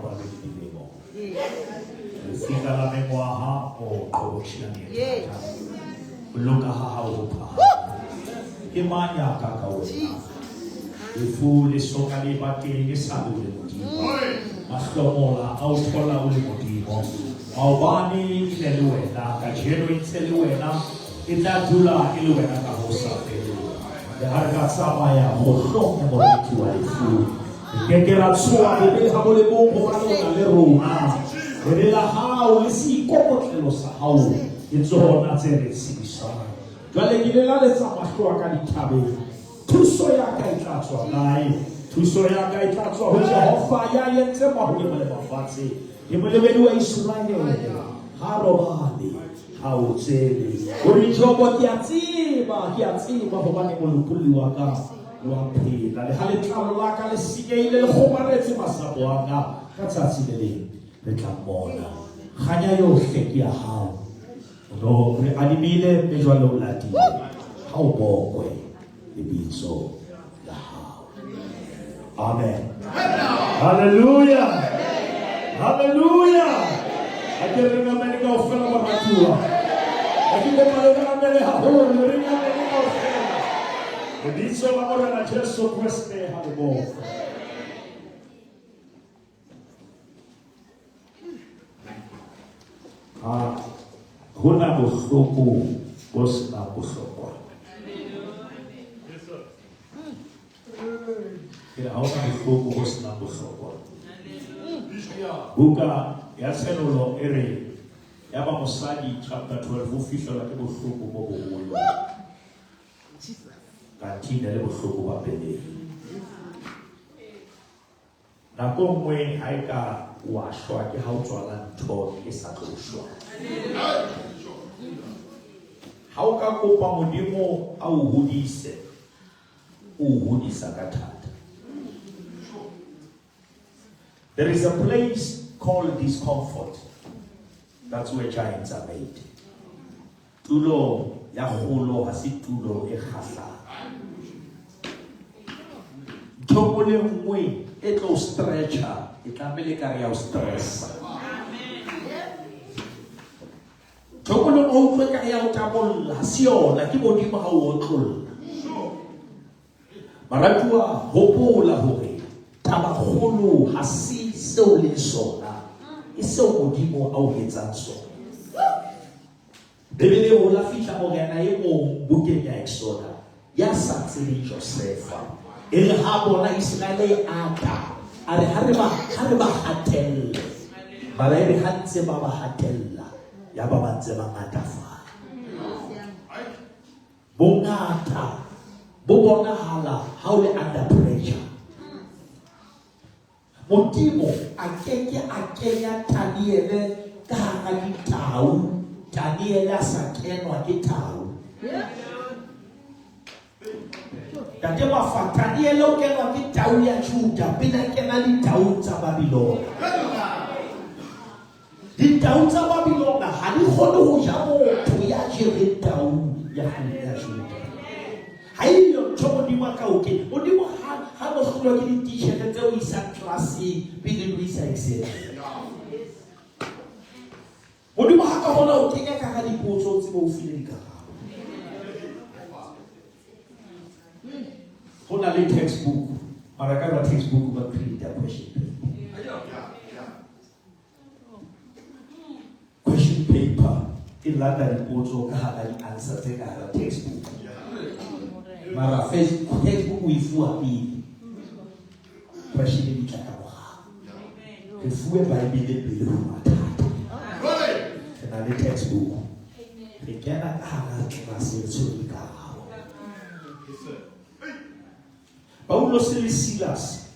ba le dilemo. Fika la mengwaha o qobotshilane thata. Loka ha ho pha. Ke manya ka wena. Ifu le soka le bateng le sabu le modimo. Mahlomola a o thola o le modimo. Maobane ile le wena ka jeno itse le wena e tla dula e le wena ka ho sa fele. Le ha re ka tsamaya go hloka moriti wa lefu. Ke ke ra tswa be ha bo le bo go bona le rona. Re la hao le si kokotlelo sa hao. E tsona tse re tsebisang. Jwale ke le la letsa mahlo a ka dithabeng. Thuso ya ka e tla tswa kae? Thuso ya ka e tla tswa ho Jehova ya entse maholo le mafatshe. Ke molebedi wa Israele. Ha robane ha o tsele. O re jobo ke a tseba hobane molopolli wa ka wa phela. Le ha letlalo la ka le sikeile le kgomaretse masapo a ka tsatsi le leng re tla bona. Kganya yohle ke ya hao. No, re adimile me jwalo o latile. Ha o bokwe lebitso la hao. Amen. Hallelujah. Hallelujah. Ake ringa mele ka ofela wa matua. Ake ko maleka mele ha ho ringa mele ka ofela. Lebitso la mora na Jesu Kristo hallelujah. Hona bohloko bo sena bohlokwa. Ke ha hona bohloko bo sena bohlokwa. Buka ya Senolo ere ya ba Mosadi chapter 12 o fihlela ke bohloko bo boholo. Ka tina le bohloko ba pele. Nako nngwe ha e ka wa shwa ke ha o tswala ntho e sa tlo shwa. Ha o ka kopa modimo a o hodise ka thata. There is a place called discomfort. That's where giants are made. Tulo ya kholo ha si tulo e khahla. Thokole ngwe e tlo stretcha e tlamele ka ya stress. Thokole o tlo ka ya o tabolla ha si yona ke modimo ha o tlolla. Maratua hopola hore taba kholo ha si seo le sona. E seo modimo a o etsang sona. Bebele o la fihla morena e mo bukeng ya Exodus ya sa tsebe Joseph. E re ha bona Israele ata a re ha re ba hatella ba re hatse ba hatella ya ba bantse ba ngata fa bongata bo bonahala ha o le under pressure. Modimo a kenya Daniele ka hara ditau. Daniele a sa kenwa ke tau. Tate mafa Daniele o kenwa ke tau ya Juda pele kena ditau tsa Babilona. Ditau tsa Babilona ha di kgone ho ja motho ya jere tau ya Juda. Ha iyo thomo di maka oke o di mo ha mo hlola ke di-t-shirt tse o isa classe pele o isa excel. O di mo ha ka bona o kenya ka ga dipotso tse mo file di karabo. Hona le textbook mara ka ba textbook ba create a question paper in landa dipotso ka ga di-answer tse ka ga textbook. Mara textbook we fuwa pele question di tla ka morao. Re fuwe Bible pele ho mathata. Na le textbook re kena ka hara class e tsweng ka hao. Paulo le Silas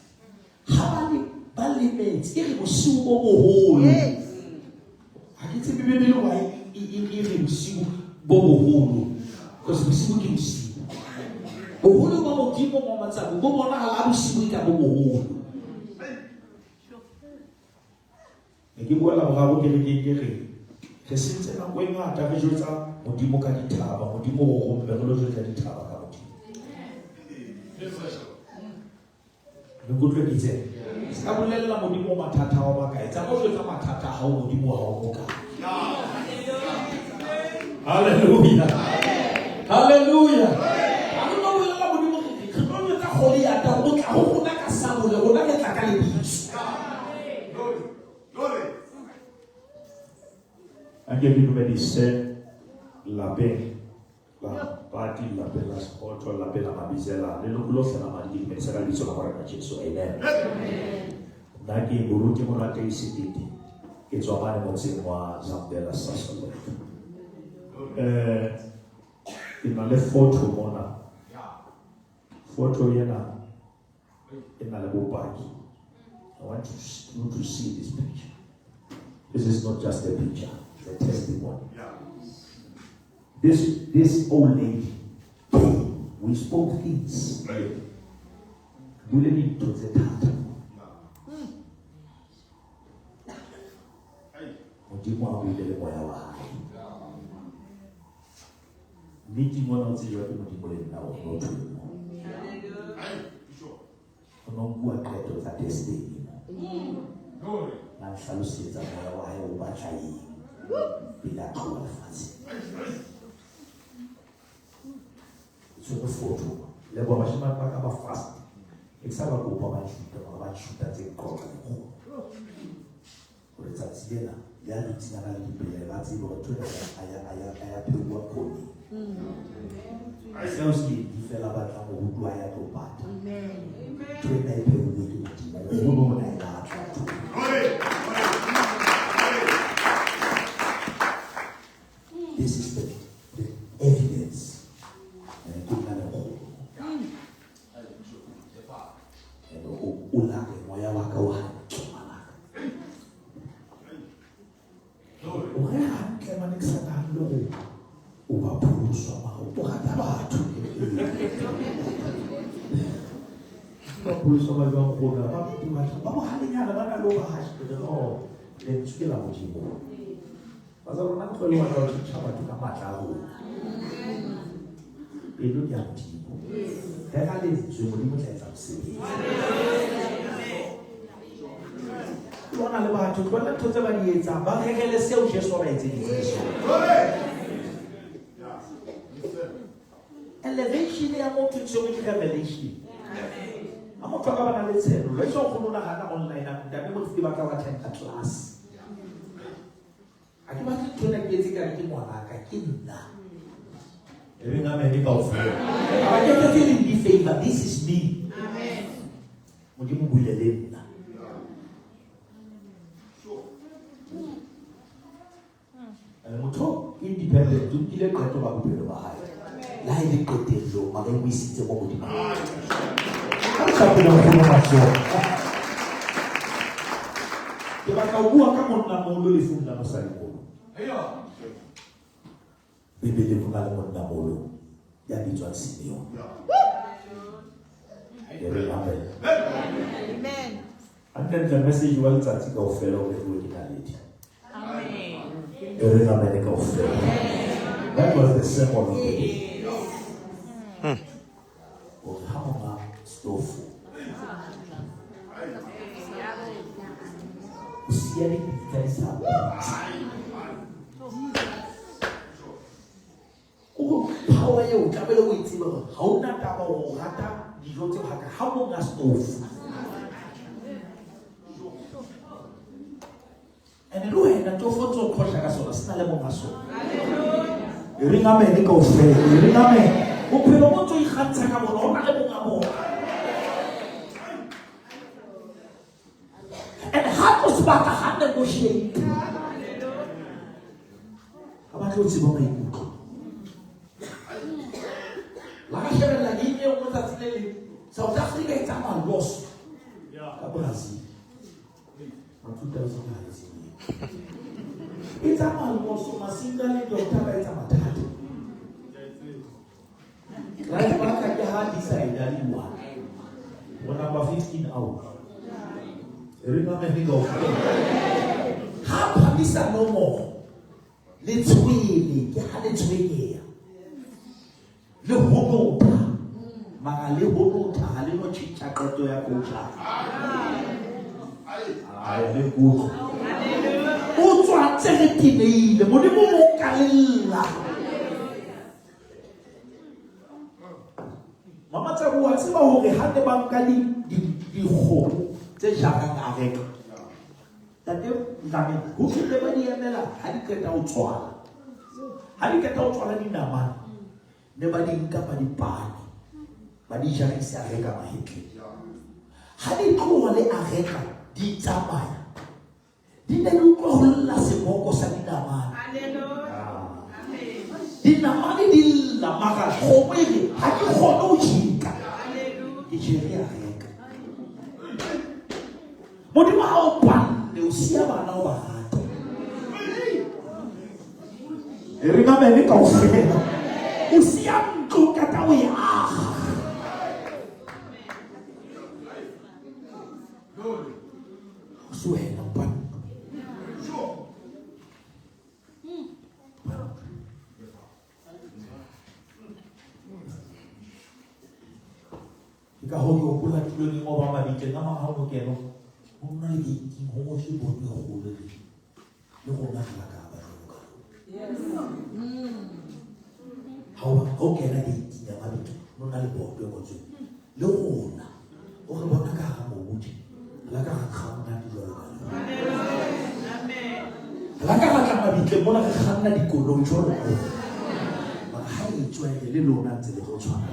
ha ba lemetse e re bosiu bo boholo. Ha ke tsebe Bibele wa e re bosiu bo boholo. Because bosiu ke bosiu. Boholo ba modimo mo matsabu bo bona ha bosiu ka bo boholo. Ke boela morao ke re ke sentse na go ngata re jotsa modimo ka dithaba modimo go rompe re lo jotsa dithaba ka modimo. Le go tlwe kitse Ska bolela modimo mathata wa makae tsa go jwetsa mathata ha o modimo wa o ka. Hallelujah. Hallelujah. I don't know whether modimo ke tlo tsa go ya ta go tla go na ka sabole go na ke tla ka le bitso. Glory. Anche di numedisse la paix, la parti, la paix, la sport, la paix, la mabizela, le lo se la mandi di pensare al viso la parola di Gesù. Amen. Nagi buruti mo la tei sititi che giovane mo si mo zambella sasso. In le foto mona. Foto yana in le bopaki. I want you to see this picture. This is not just a picture, it's a testimony. This old lady, we spoke things. We didn't to the tata. Modimo a buile le moya wa hae. Meeting one of the modimo le nna o no tshwemo. Ono bua kreto tsa destiny. Na hlalosetsa moya wa hae o batla eng. Bila tloa lefatshe. So the photo, le bo ba shima ba ka ba fast. Eksaba go ba chuta tse go ka go. Re tsa tsela ya ditsi na le dipele ba tse go tsena aya phewa koni. Seriously, di fela ba tla go bua ya go pata. Amen. Tsena e phewa le ditsi. Go bo na ila tla. This is the evidence. Elevation ya mo tutso ke revelation. Amo tloka bana le tselo. Re tlo go nna gana online a nta mo tsi ba ka wa tenta class. A ke ba ke tsona ke tse ka ke ngwana ka ke nna. Ebe nga me ka o fela. A ke tse le di favor, this is me. Amen. Mo di mo bulele nna. Motho independent tu ile ka to ba bophelo ba hae. La ile kotello ma re buisitse mo modimo. Ha sa pela go bona so. Ke ba ka bua ka monna mo lo le funda mo sa le. Ayo. Bibele go na le monna mo lo. Ya bitswa Simeon. Amen. Amen. And then the message was that go fellow with originality. Amen. That was the symbol of the day. Of how stove. Usiari kanisa. Oh, how are you? Kabelo witiba. How na taba o hata dijote haka. How long stove? And lo ena to foto khosha ka sona sina le mo maso. Ringa me ni ko fe, ringa me. O phelo mo tso ikgantsha ka bona ona le mo ga bona. And how to spaka ha negotiate. Aba tlo tsibo mai kuku. La ka shebe la ine o motsa tsilele. South Africa e tsama loss. Ka Brazil. En 2019. It's a man also masingale doctor it's a matata. Right back at the hard decide that you want. When number 15 out. Remember me go. How Pamisa no more. Let's win let's win. Le hono magale hono ta le no chicha koto ya kocha. le kutlo o tswa tseretinile modimo mo kalella mama tsa bua tseba hore ha ne ba nka di kgomo tse jarang a reka tate ngame ho file ba di emela ha di qeta ho tswala ha di qeta ho tswala dinamane ne ba di nka ba di pane ba di jarisa a reka mahetleng ha di tloha le a reka di tsamaya di ne di utlwa ho lla seboko sa dinamane dinamane di lla mara kgomo ere ha ke kgone ho jika ke jere a reka modimo ha o panne o siya bana o ba rata e re mamele kaofela o siya ntlo ka ta o e aga suela pan ka ho yo pula tulo ni mo ba ba ditse na ma ha mo keno ho na le ditse ho mo se bo ni ho le go na la ka ba ka yes ha o kena ditse ya ma ditse no na le bo go tse le gona o re bona ka ga mo botse la ka ga kgana di jwalo ka amen la ka ga tla bitse bona ga kgana di kolong jwalo ka ba ha e tswe le lona ntse le go tshwana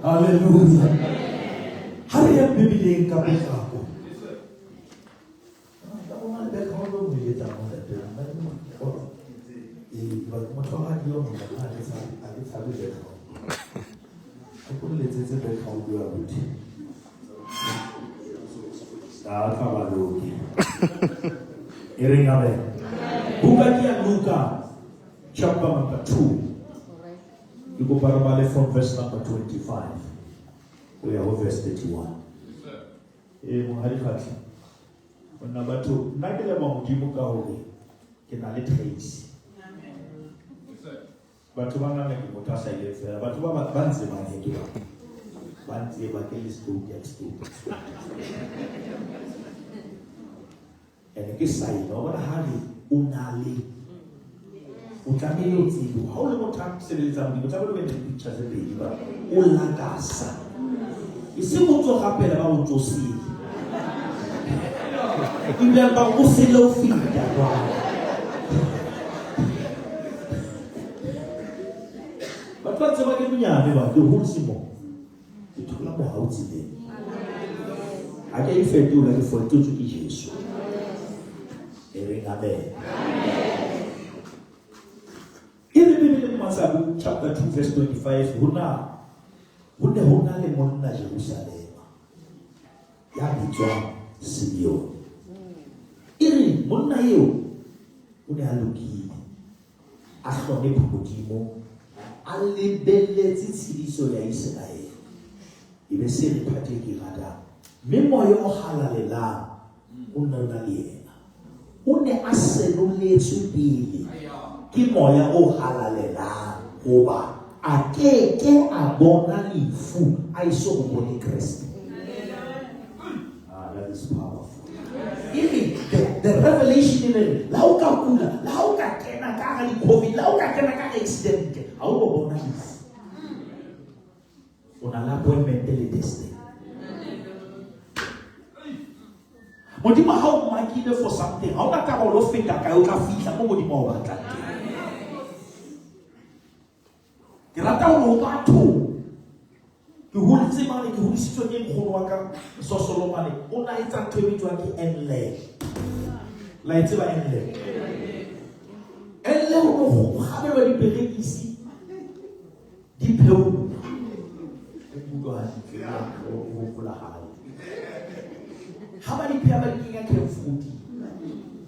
Hallelujah. Hari yang Biblia ka ako. Ako man ba ko mo ni ta mo da ta. Ba mo to ha dio mo da ta sa be ko. Ako le tsetse ba ka o bua buti. Ka ba lo ki. Ering abe. Buka dia Luka chapter number 2. You go parabale from verse number 25. We are verse 31. Mohari khati. Number 2. Nna ke le mo modimo ka hore ke na le trace. Batho ba nna ke motho a sa ile fela. Batho ba ntse ba ne ke ba ntse ba ke le studio studio. Ene ke sai no ba hali unale o tlamehile o tsebe ha o le motho a sebeletsang o tlamehile o be le pictures tse pedi ba o lakasa e se motho gapela ba o tsosile ebile ba o sele o fita ba batho ba tseba ke monyane ba ke ho simo ke thola mo ha o tsile a ke e fetola ke fototse ke Jesu amen. In the Bible, Masabu chapter 2, verse 25, Huna le monna Jerusalem. Ya bitwa Simeon. Iri monna yo une alukile. A hlone modimo a lebelletse tshediso ya Israel. Ibe se re phate ke rata. Mme moya o halalelang o nna le yena. O ne a senoletswe pele ke moya o halalelang goba a keke a bona lefu a iso go bone Kriste. That is powerful. Even the revelation in it, la o ka kula, la o ka kena ka ga COVID, la o ka kena ka accident, ha o bona lefu. O na la appointment le destiny. Modimo ha o makile for something, ha o ka ka lo feta ka o ka fihla mo modimo o batla teng. Ke rata ho batho ke holetse mane ke hodisitswe ke nkgono wa ka Solomon o na etsa ntho e bitswang ke enle la itseba enle o gabe ba di perekisi di pheu e bua o kula ha ba di phea ba di kenya ke fruit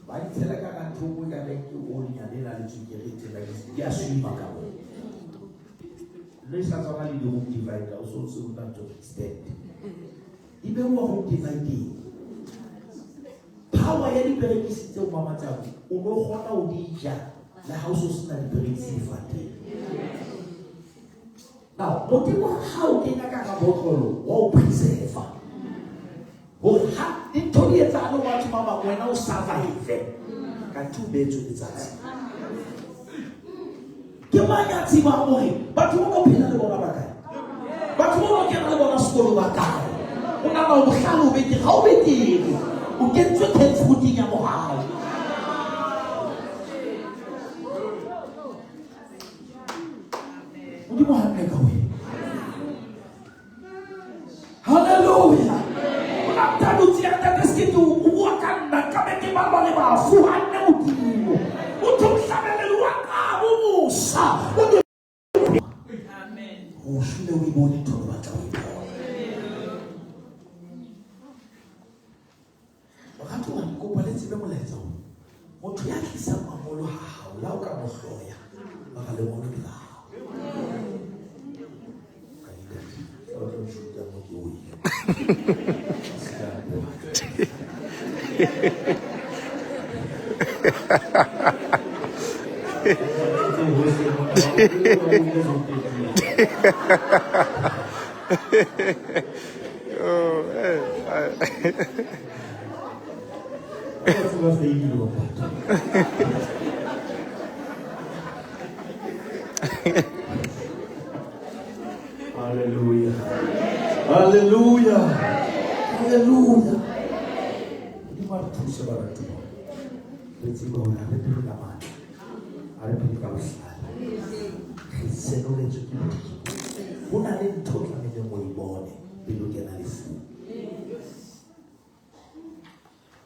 ba I tell you, I can't talk with you only, and then I'll get it like yes, you make up. Let's have a little divide also, so not to extend. Even what divide. Power ya diperekisi tse o mamatsa o go gona o di ja la house o sena diperekisi fate. Now, modimo ha o kena ka ga botlolo wa o preserve. Ho ha dintho di etsana wa tshuma ba wena o survive. Ka tubetso letsatsi. Ke manyatsi ba mo batho ba go phela le bona ba kae. Batho ba go kena le bona sekolo ba kae. O na ba o hlalo be ke ga o be teng. O kentswe tenfruting ya mohao. Modimo ha nne ka wena. Hallelujah. Ona mtano tia tateskitu uwa kanna kameke baba le bafu hanne modimo. O tumhlamele wa ka umusa. Amen. O shile o ibone tolo batla o ibone. Batho ba go paletse be moletsa motho ya tlisa mamolo ha hao la o ka mo hloya ba ka le mo le la ka ile o tlo shuta mo ke o ile Hallelujah. Hallelujah. Hallelujah. Ni watu tusabara tu. Betsiba ona betu la mano. Are betu ka usala. Seno le tsuki. Una le ntotla me mo ibone. Pelo ke na le fu.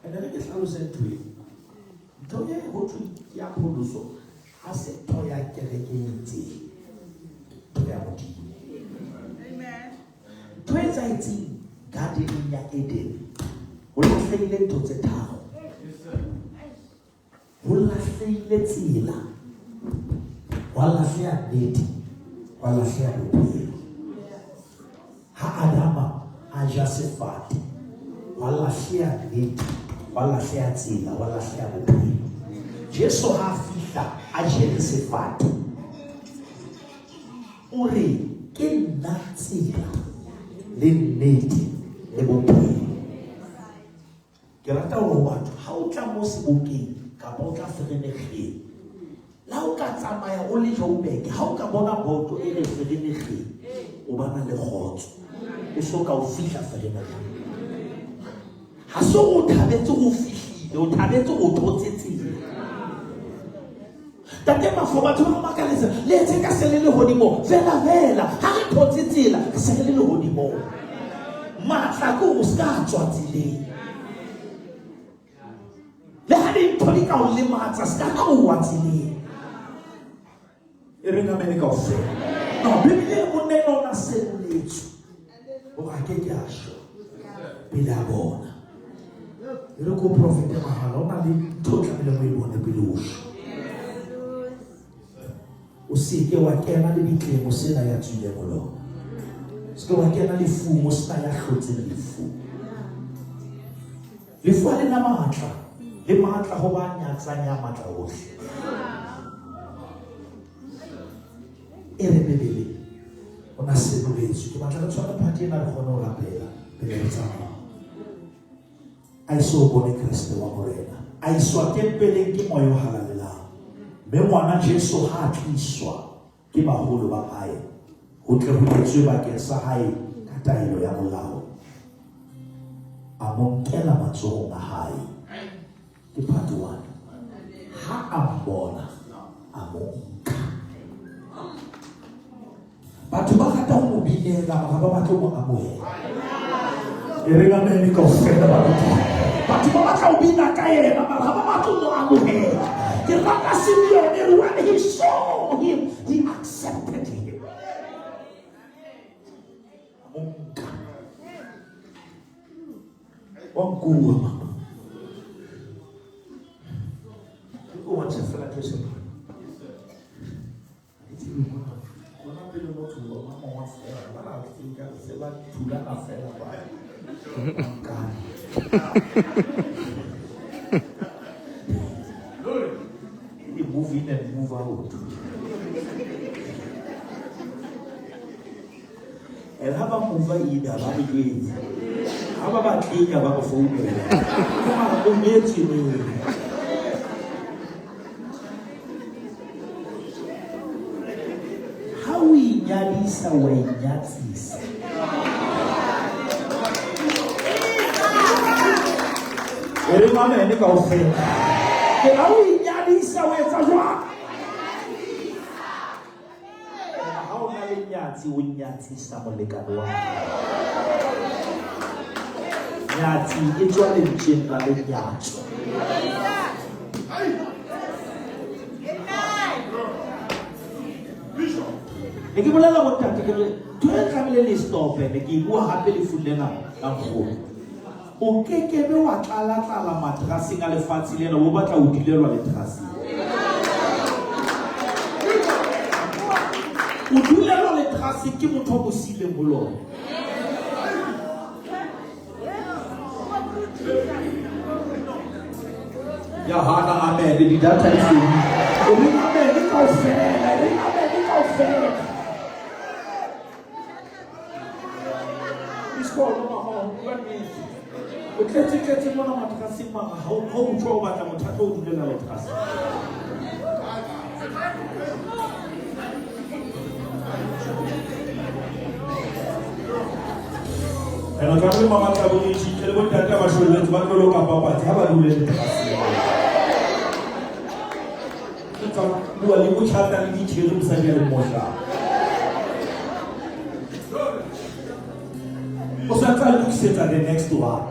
And then it's how said to him. Toya hotu ya produso. Ase toya kerekenti. Toya moti. Amen. Toya iti gardening ya Eden. Ula feile tote tao. Ula feile tila. Wala fea neti. Wala fea lupi. Ha Adama ajasefati. Wala fea neti. Wala fea tila. Wala fea lupi. Jesu hafita ajelisefati. Uri ke natila le neti le lupi. Kerata o batho ha o tla mo sebokeng ka ba o tla ferenegeng la o ka tsamaya o le Joburg ha o ka bona boto e le ferenegeng o bana le khotso o soka o fihla ferenegeng ha so o thabetse o fihlile o thabetse o thotsetseng tate mafo batho ba makaletse le etse ka sele le hodimo vela ha re thotsetsela ka sele le hodimo matla ko o ska tswa tseleng le ha di ntho ka o le matsa ska ka o watsile e renga mene ka o fe no bibele mo neno na seletso o ga ke ke asho pele a bona e re ko profete mahala o na le ntotla le mo ibone pele o o se ke wa kena le bitlemo sena ya tswile mollo se wa kena le fumo sena ya hlotse le fu le fu le na matla le matla ho ba nyatsanya matla ohle e re bebele ona se boletso ke batla re tswana phati ena re kgone ho rapela pele re tsamaya a iso bone Kriste wa morena a iswa tempeleng ke moyo halalelang mme ngwana Jesu ha tliswa ke baholo ba hae ho tle ho etswe bakeng sa hae ka taelo ya molao a mo nkela matsohong a hae ke part 1 ha ambona amonka batho ba rata ho mo binela ba batla ho mo amohela e re ga mene ka ofela batho ba batla ho bina ka yena ba batla ho mo amohela ke rata Simeon when he saw him he accepted him amonka They move in and move out. And how about move in? How about clean about food? How we nyalisa we nyatsisa. Remember, any girlfriend. How we nyalisa we fajwa. How many nyatsi we nyatsisa molekano wa. Nyatsi e tswa le ntšeng le nyatso. Ne ke bolela go tate ke re tlamile le stope ne ke bua hape le fulela ka nkgono o kekebe wa tlala matraseng a lefatshe lena o batla o dilelwa le traseng o dilelwa le traseng ke motho o sile bolong ya hana amen di data di sini o ni amen ni ka ofela ni amen ni ka ofela o tletse mona matraseng manga ha o tšwa o batla mothato o dulela le trase ena ka re mama tla bone tšhitše le bontata ba šoletse ba tlolo ka papatsi ha ba dule le trase ke tsa bua le botšhata le ditšhere mosadi a le mošla o sa tla lokisetsa the next one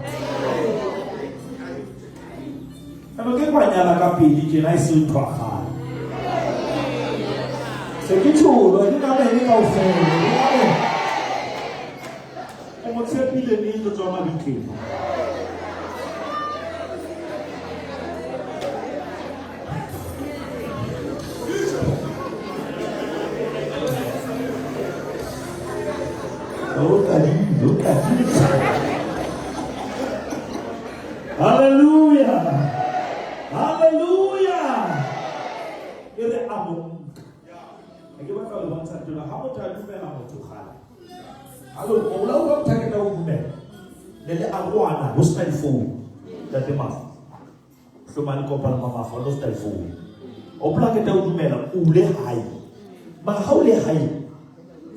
eno ke kwanyala ka pedi tjena e se nthwagala se ke tšholo ke ka mene ka ofela o mo tshepile neng le tswa mabitleng Look at this. Hallelujah. Hallelujah. Ele amo. Ake ba ka le bontsha tona ha motho a dumela motho gala. Hallo, o la o ba tla o dumela. Le agwana go style phone. La tema. Hlomani kopana mama fa lo style phone. O pla ke ta o dumela o le hae. Ma ha o le hae.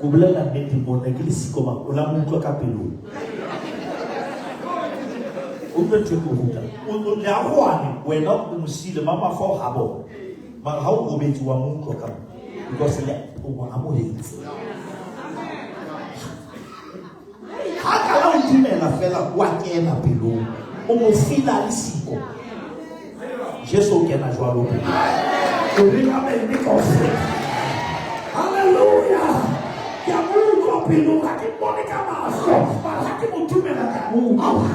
Go bolela nnete bona ke le siko ba o la mo ka pelo o tletse go ruta o le a gwane wena o mo sile mama fa o habo ma ha o robetsi wa mo ka because le o mo amoletse ha ka la o dumela fela wa kena pelo o mo fila le siko Jesu ke na jwa lo o re ka me ni ko hallelujah ya Mungu pilo haki monika maso haki mutumela Mungu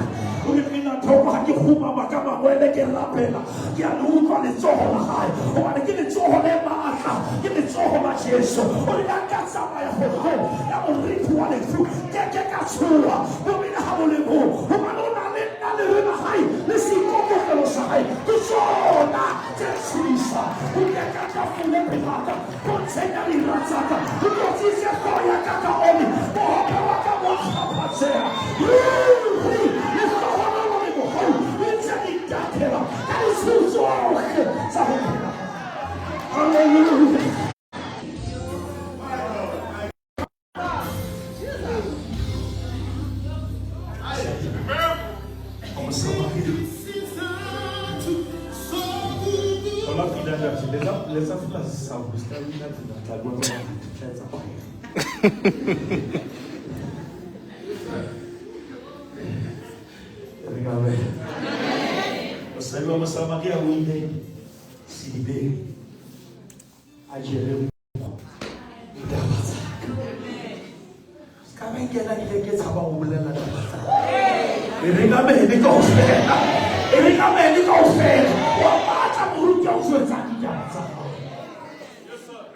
ulipina toka haki huma makama mwele ke lapela ya Mungu alizohola hai wale kile zohola maasha kile zohola Yesu ulipanga sama ya hoho ya mritu wale fu keke kasua umina habule mu umanona le rena hai lisikomo kelo sai kusona tesisa ukeka fule pelata konsenya lirazaka ukosisia koya kaka oni mohoka waka mwaka pasea Hallelujah. Les enfants savent que c'est la bonne regardez. Você vai mostrar uma guia ruim, se libere, a gerar Kami kena ileke sabang bulan lagi. Ini kami ini kau fair. Ini kami ini kau fair. Wah macam urut jauh susah jangan salah. Yes sir,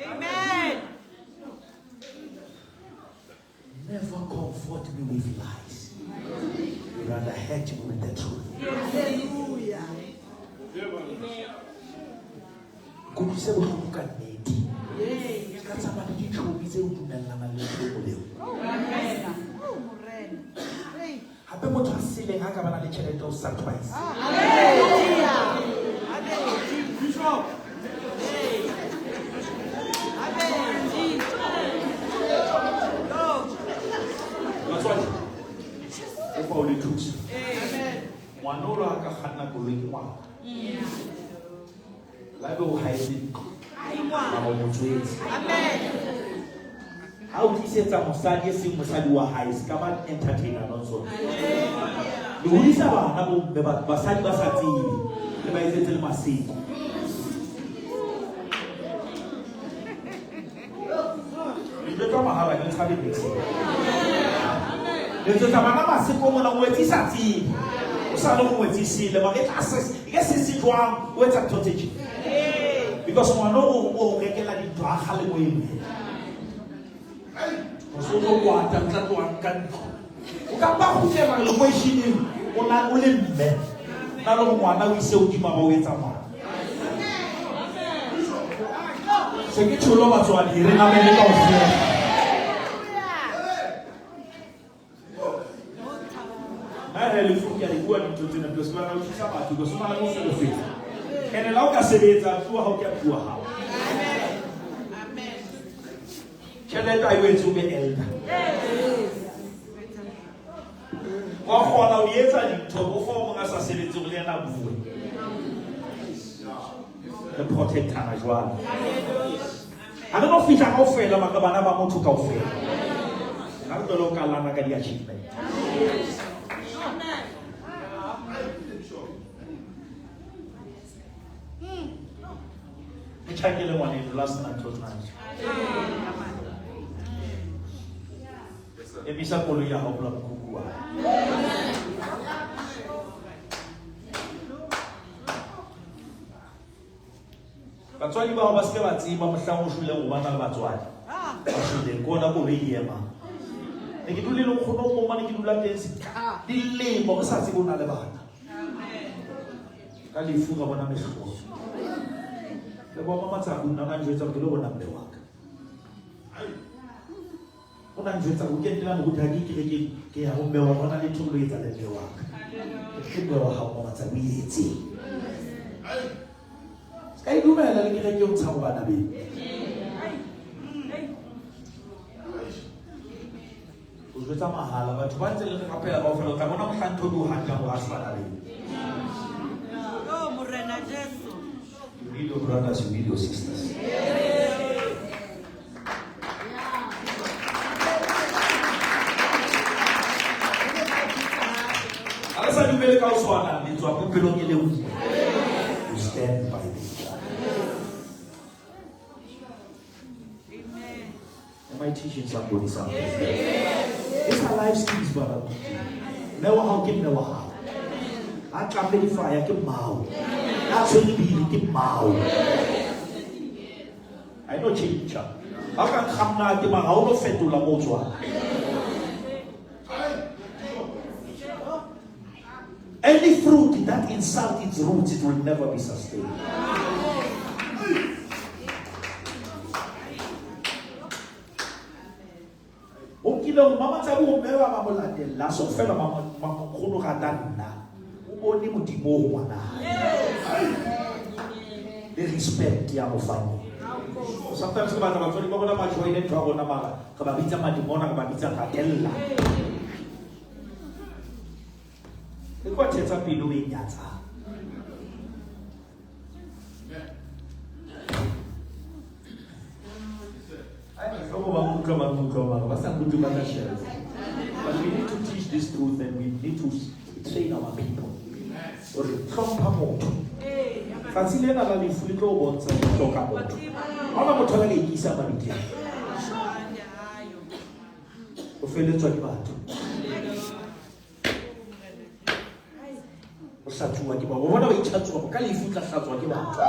amen. Never comfort me with lies. that I had to with the truth. Hallelujah. Could you say what you can need? Yes. Can somebody show me the hape motho a seleng ha ka bana le tšhelete o sacrifice. Batswadi o fa o le thusa ngwana o la ka kganna koloi ke ngwana la be o haetse ngwana mo tswetse ha o tlisetsa mosadi e seng mosadi wa hae se ka ba entertainer no so le hodisa bana bo mme basadi ba sa tsebe le ba etsetse le maseko le tlo mahala ke tshabe bese le tsa bana maseko mona o etsisa tsebe o sa le mo etsisile ba ke tla se jwang o etsa toteji because ngwana o rekela ditwa ga le moeng so no kwata tla tlo anka o ka ba go tsema le go ishineng o na o le mme na lo ngwana o ise o di mama o etsa mama se ke tsholo batswadi re na mele ka ofela na le fuki ya bua ditho tsena because ba ra o tsisa batho go sona le go fela fela ene la o ka sebetsa bua ha o ke bua ha tšhelete a iwetse o be elder wa kgona o etsa dintho o fa o mong a sa sebetse go le ena bue le protectana jwalo a le no fihla ka ofela maka bana ba motho ka ofela ga re tlo ka lana ka di-achievement e tšhakele ngwaneno last night or tonight emisa koloi ya hao pula mokukua batswadi ba ba se ba tseba mohlang o shule go bana le batswadi ba shule kona koloi e ema ne ke dule le nkgono mo mane ke dula teng dilemo go sa tsebe o na le bana ka lefu ka bona mehlogo le bo mama tsa bonna ka njwetsa ke le bona mme wa ka ona njwetsa go kentela mo gotaki ke ya go mme wa bona le thulo e tsa le mme wa ka ke mme wa ga mama tsa boetse ka e dumela le ke o ntsha go bana be o jwetsa mahala batho ba ntse le re kapela ba o fela ka bona motlantho di o hanta go asibana be you need your brothers, you need your sisters. Alasa dumele ka uswana le tswa popelong e le o. You stand by them. Am I teaching somebody something? It's our life skills, brother. Never how give never how. I can't verify I can bow. Actually be the mao. I know change. I can come now to my own fetula motua. Any fruit that insults its roots, it will never be sustained. Okilo mama tabu mewa mamolande la so fela mama kholo ga danna. Oni modimo ngwana le respect ya mofani sometimes ba ba tsori ba bona ba join le twa bona ba ka ba bitsa madimona ka ba bitsa gatella le kwa tsetsa pelo e nyatsa ai go ba mutlo ba sa kutu ba ka share but we need to teach this truth and we need to train our people or tlhompha motho fatsi le na la lefu le tlo bontsha tlhoka motho ona motho la le ikisa ba bitse o feletswa ke batho o hlatswa ke ba bona ba itšhatswa ka lefu tla hlatswa ke batho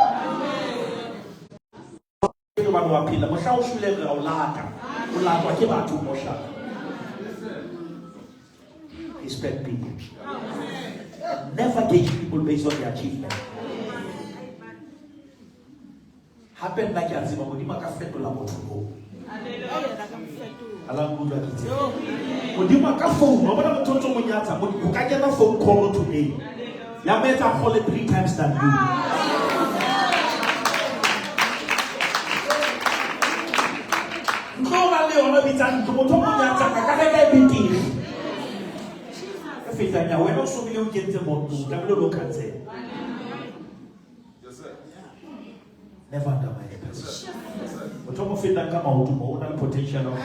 ke ba no aphila mo hla o shule ga o lata o latwa ke batho mo hla His respect people. Never gauge people based on their achievement. Happen like a zima modima ka fetola motho. Ala ngudwa kitse. Modima ka phone, no bona motho mo nyatsa, mo ka kena phone call today. Ya metsa call 3 times than you. No na le ona bitsa motho mo nyatsa ka ka bitiri. Ka feta nya wena o sobile o kentse motho, ka bile lo kantse. Never undermine a person. But some of it that come out to more potential of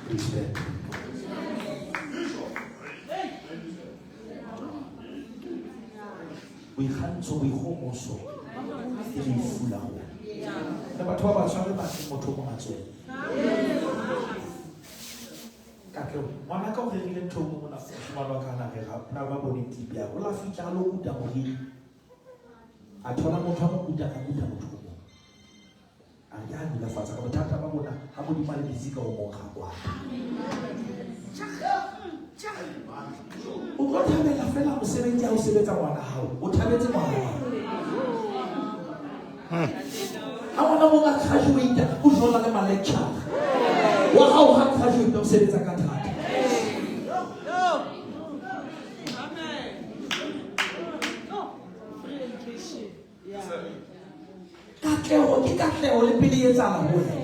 respect. We hand so we home also. We full out. Number 12, I shall be back in Motomo as well. Kakeo, one I come to the Tomo on a Malakana, Nava Bonitibia, will I feature Loku Damori? Atona motho kuta akuta motho mo ayani la fatsa ka bothata ba bona ha mo di male dizika o mo ga kwa o go thabela fela mo sebetsa o sebetsa ngwana hao o thabetse ngwana ha bona mo ga graduate o jola le ma lecture wa hao ha graduate o sebetsa ka thata Katlego le pele etsala bona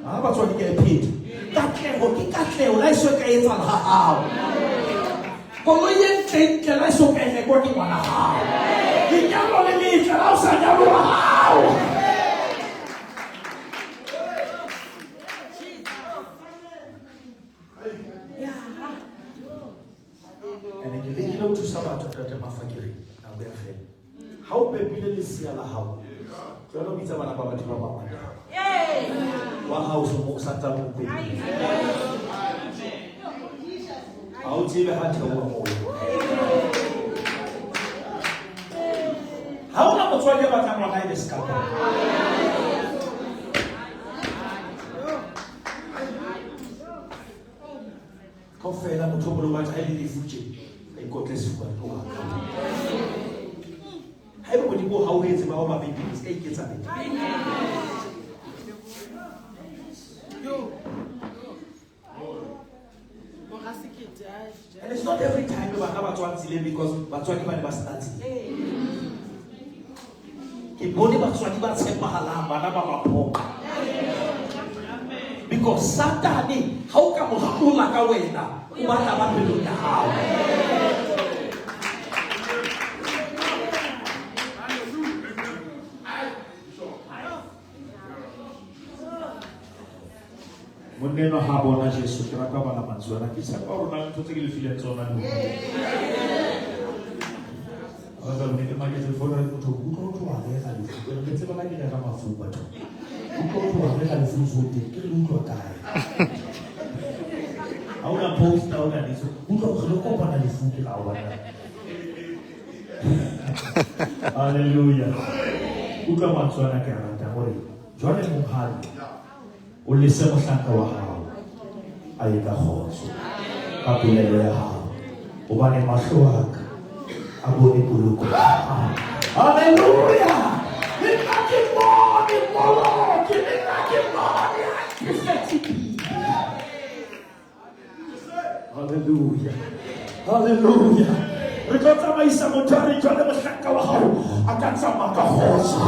ha ba tswa di ke phete katlego la iso ka etsala ha ao kolo yentle la iso ka ene kwa ke ngwana hao ke nyalo le letle la o sa nyalo hao ene ke le go thusa batho tata mafakiri na go ya fela ha o pepile le sia la hao jalo bitsa bana ba batho ba bangata wa hao so mo sa tsa mo pele ha o tsebe ha theowa mo ha ona motswadi ba tla ngwana ile ska ko fela motho mo ba tla ile futse e kotlese kwa ko I don't know how it's about my babies. Take it. And it's not every time you have a translate because Batwani was starting. Because Saturday, how come you like a winner? What happened to the house? Moneno ha bona Jesu ke rata bana mantswana ke tshepa gore na ntse ke le file tsona no aga ne ke magetse fora go tlo wa le ga le ke tseba la ke ga mafu batho go tlo wa le ga le fuso ke le utlwa kae a una post a una diso go tlo go kopana le fuke la bona haleluya utlwa mantswana ke rata gore jone mo hali o le se mohlanka wa hao a eka khotso ka pulelo ya hao o bane mahlo aka a bone puluko haleluya le ke moni molo ke moni haleluya re ka tsamaisa motho jwa le mohlanka wa hao a ka tsamaya ka khotso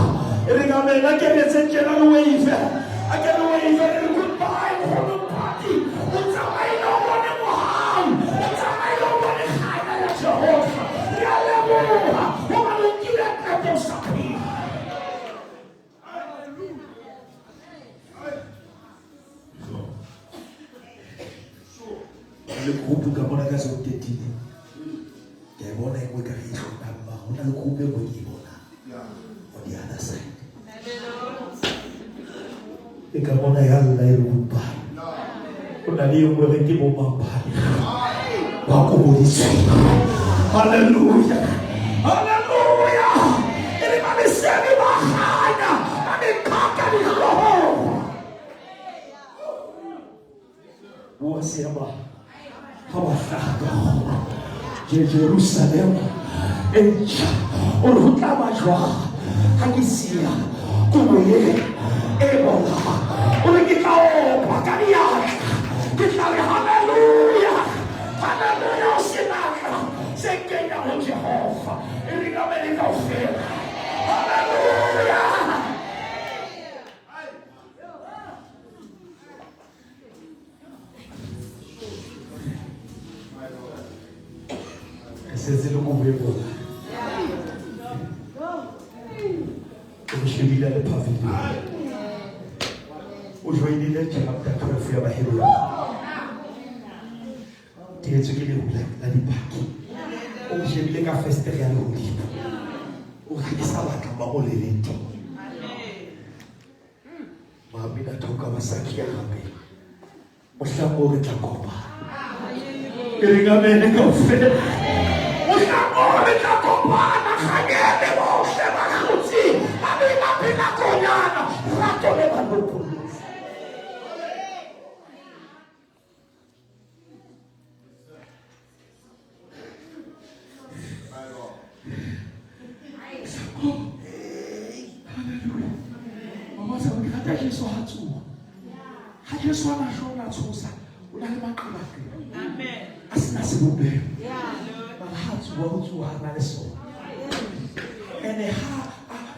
re ga mena ke re tsentjela le wave I get away from the goodbye from the party. It's a way no one in Wuhan. It's a way no one in China. That's your horse. Hallelujah. Woman, look you at that. Don't stop me. Le groupe comme on a gazé au tétine. Il y a bon égo qui arrive sur la main. On a le groupe de Bonibona. On dit à la scène. E ka bona ya la e rupa o na le mo re ke mo mapale ba ko mo ditse haleluya haleluya ele ba le sebe ba hana ba le paka di roho wo se ba Jerusalem entsha o re ho tla ba jwang ha ke siya tumo ye e bona o re ke tla opa ka diatla ke tla re haleluya haleluya o senaka se kenya ho Jehova e re ka bele kaofela haleluya. C'est le mauvais pour là. Je suis mis dans le pavillon. Aujourd'hui, il est capable de faire ma héros. Tu es ce qu'il est où la libaki. J'ai mis les cafés stéréo à l'eau libre. Aujourd'hui, ça va quand on les lente. Ma mina toka masaki ya ramé. Moi, je suis amoureux de la combat. Et les gars, mais les gars, fait.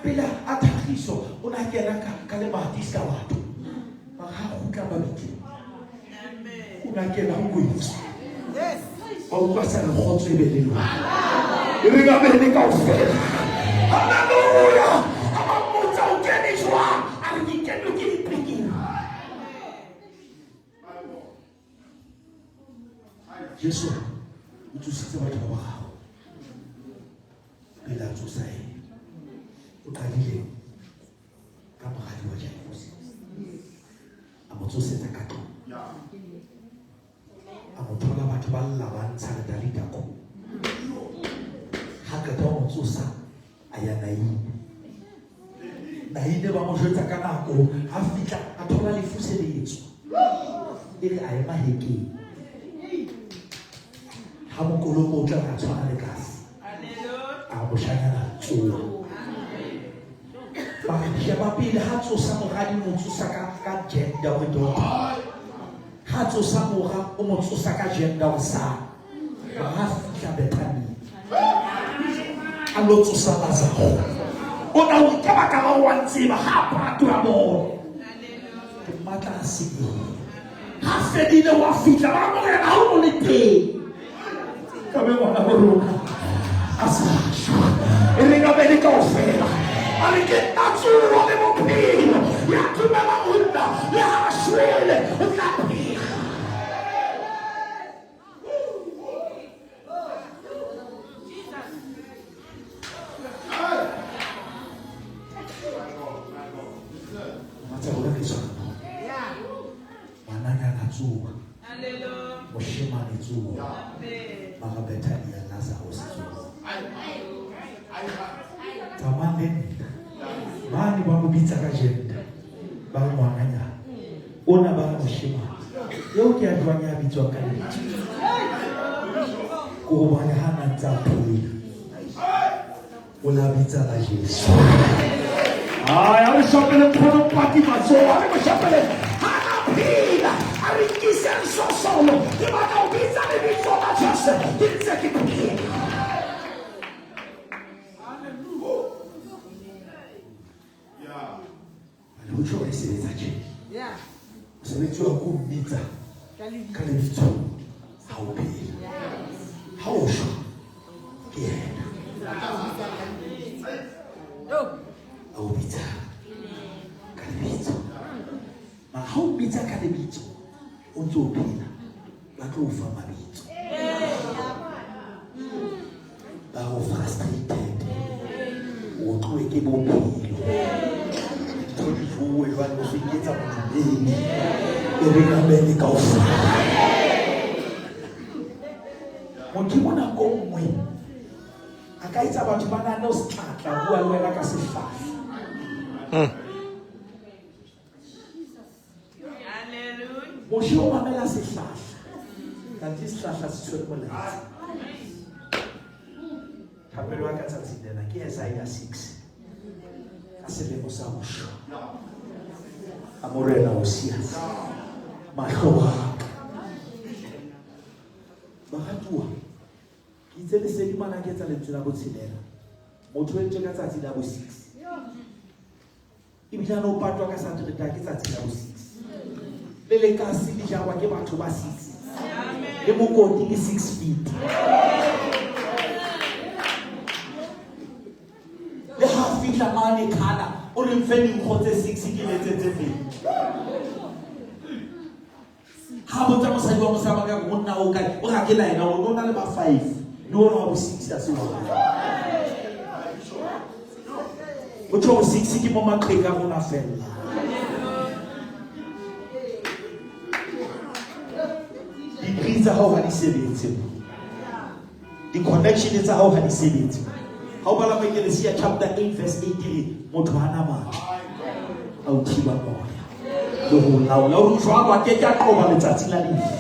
Bila atariso unakienda kale mahatisi ya watu mahakuka babiki unakienda huko hivi au pasa na khotso ibelelo iriga bele ka ofela haleluya amamuta ukenishwa alikendo kilipiki Yesu utusitse watu wao bila tusai ukalile kama hali wa Jehova amotsosetsa kato amothola batho ba lla ba ntsha dalida ko haka ta motsosa aya naine ba mo jwetsa ka nako ha fitla a thola lefuseletso ere a ema heke ha mokolomo o tla ka tshwana le kasi a mo shanyana tsoa Sheba pile hatso samuradi motsusa ka gender we do. Hatso samura o motsusa ka gender wa sa. Ba fika betani. Alotso salaza. Ona o ka ba ka ba wantsi ba hapa tu amo. Ke mata sigi. Ha fedile wa fika ba mo re a o le te. Ka be bona bo asa. Eringa be ka ofela. Alike natsuro le mopilo ya tumela unda ya shwele unapi Matsaura ke tsona manana natsuwa haleluya moshema natsuwa magabetani ya Lazarus tamande mani ba mobitsa ka jenda ba ngwananya ona ba moshima yo ke a dwanya bitswa ka letsi ko bana hana tsa phela ola bitsa la Jesu ya re shopele phono pati matso a re shopele hana phela a re kisa sosolo ke ba ka bitsa le bitso la Jesu ke tse ke phela Ucho esebetsa tje. Yeah. Sebetsa go bitsa. Ka le bitso. Ha o phela. Ha o shwa. Ke yena. Ha o bitsa. Ka le bitso. Ma ha o bitsa ka le bitso. O ntse o phela. Ba tlo fa mabitso. Ba o frustrated. O tlo ke bo phelo. Uwe vanno finita bene e bene kaufa modimo na go mwe akaitsa batho ba na no stlatla bua le wena ka sefafa haleluya mo shi o mamela sefafa kanti isihlahla sithwele molaetsa thapelo ya ka tsatsing lena ke Isaiah 6 ka selemo sa bosho a morena o siasa mahlo wa Bagatua ke itse lesedi mana ke tsa lentswe la botshelela motho o ntse ka tsatsi la bo 6 ibile no patwa ka Saturday ke tsatsi la bo 6 le le ka se di jawa ke batho ba 6 le mokoti ke 6 feet le ha fihla mane kana o re mfeni nkgotse 6 ke letsetse fe ha botsa mosadi wa mosaba ka monna o ka o ga ke la ena o nna le ba 5 le ona wa bo 6 a se wa o tlo 6 ke mo makheka rona fela di pizza how ha di sebetse di connection tsa how ha di sebetse ha o bala Makelesi chapter 8 verse 18 motho hana matla a o thiba moya le ho laola o jwa ba ke ka qoba letsatsi la lefu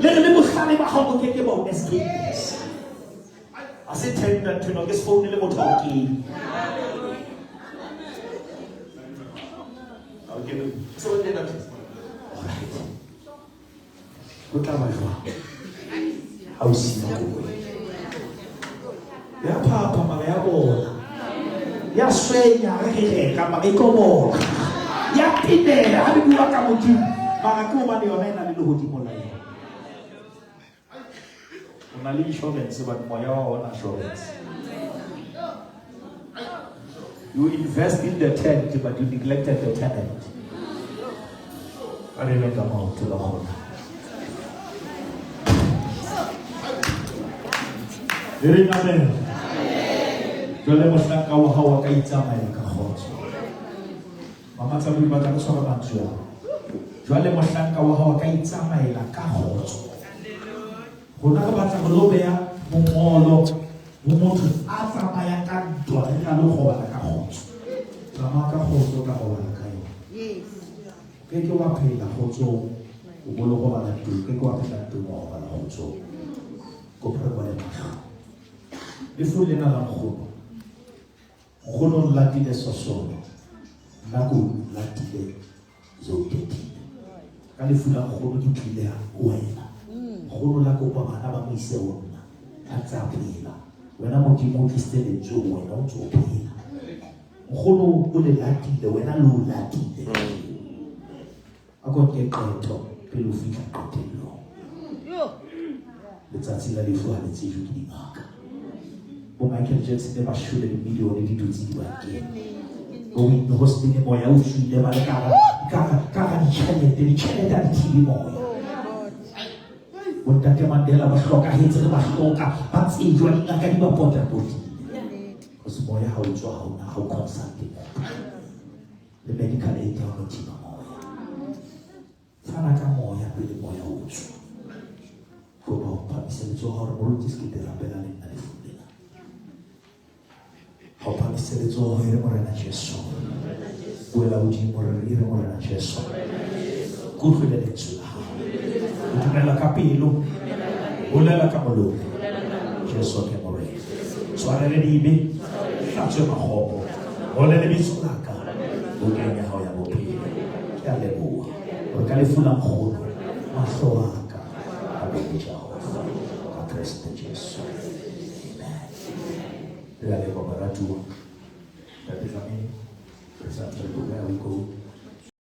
le re le bohlale ba ha o ke ke ba o escape a se tenda tuna ke phone le motho a ke okay so le na go tla ba jwa a o sina go ya papa mara ya bona ya swenya re ka ma ikomo ya pinela ha di bua ka motho mara ke o ba le yona ena le lehodimo la yona ona le insurance but moya wa ona insurance you invest in the tent but you neglected the tenant are le ka mo to la hona amen jole mohlaka wa hawa ka itsamaya ka khotso mama tsa bua ka tswa ba tswa jole mohlaka wa hawa ka itsamaya ka khotso gona ga batla go lobeya mongolo mo motho a tsamaya ka ntwa e ka lo go bala ka khotso tsamaya ka khotso ka go bala ka yo yes ke ke wa phela khotso o bolo go bala tu ke ke wa phela tu mo bala khotso ko prepare ma e fulle na la khono la tile sosolo na go la tile zo teti ka le fula khono ke tlile ha wena khono la go ba bana ba mo ise wona a tsa phela wena mo ke mo tlisele jo wena o tso phela khono o le la tile wena lo la tile a go ke qeto pele o fihla qetelo letsatsi la lefu ha le tsejwe ke dingaka o Michael Jackson ba shule le milione di dutsi di bakeng o in hospital moya o shule ba le ka di chelete di TV moya o Tate Mandela ba hloka hetse ba hloka ba tsejwa di ngaka di ba pota bodi o se moya ha o tswa ha ona ha o consult le medical aid ya o tima moya fana ka moya pele moya o tswa go ba pa se tswa hore mo tse ke tla bela le nna le ho pa se tswa ho ire morena Jesu buela udimo re ire morena Jesu go tlhole le tswa o tumela ka pelo o lela ka molo Jesu ke morena swara le dibe tlatse magobo o le bitso la ka o kenya ha ya bophelo ya le bua o ka le fula mkholo mahlo aka a be Jehova ka Kristo Jesu amen. Le baba ratua. That is, I mean, for example, where we go.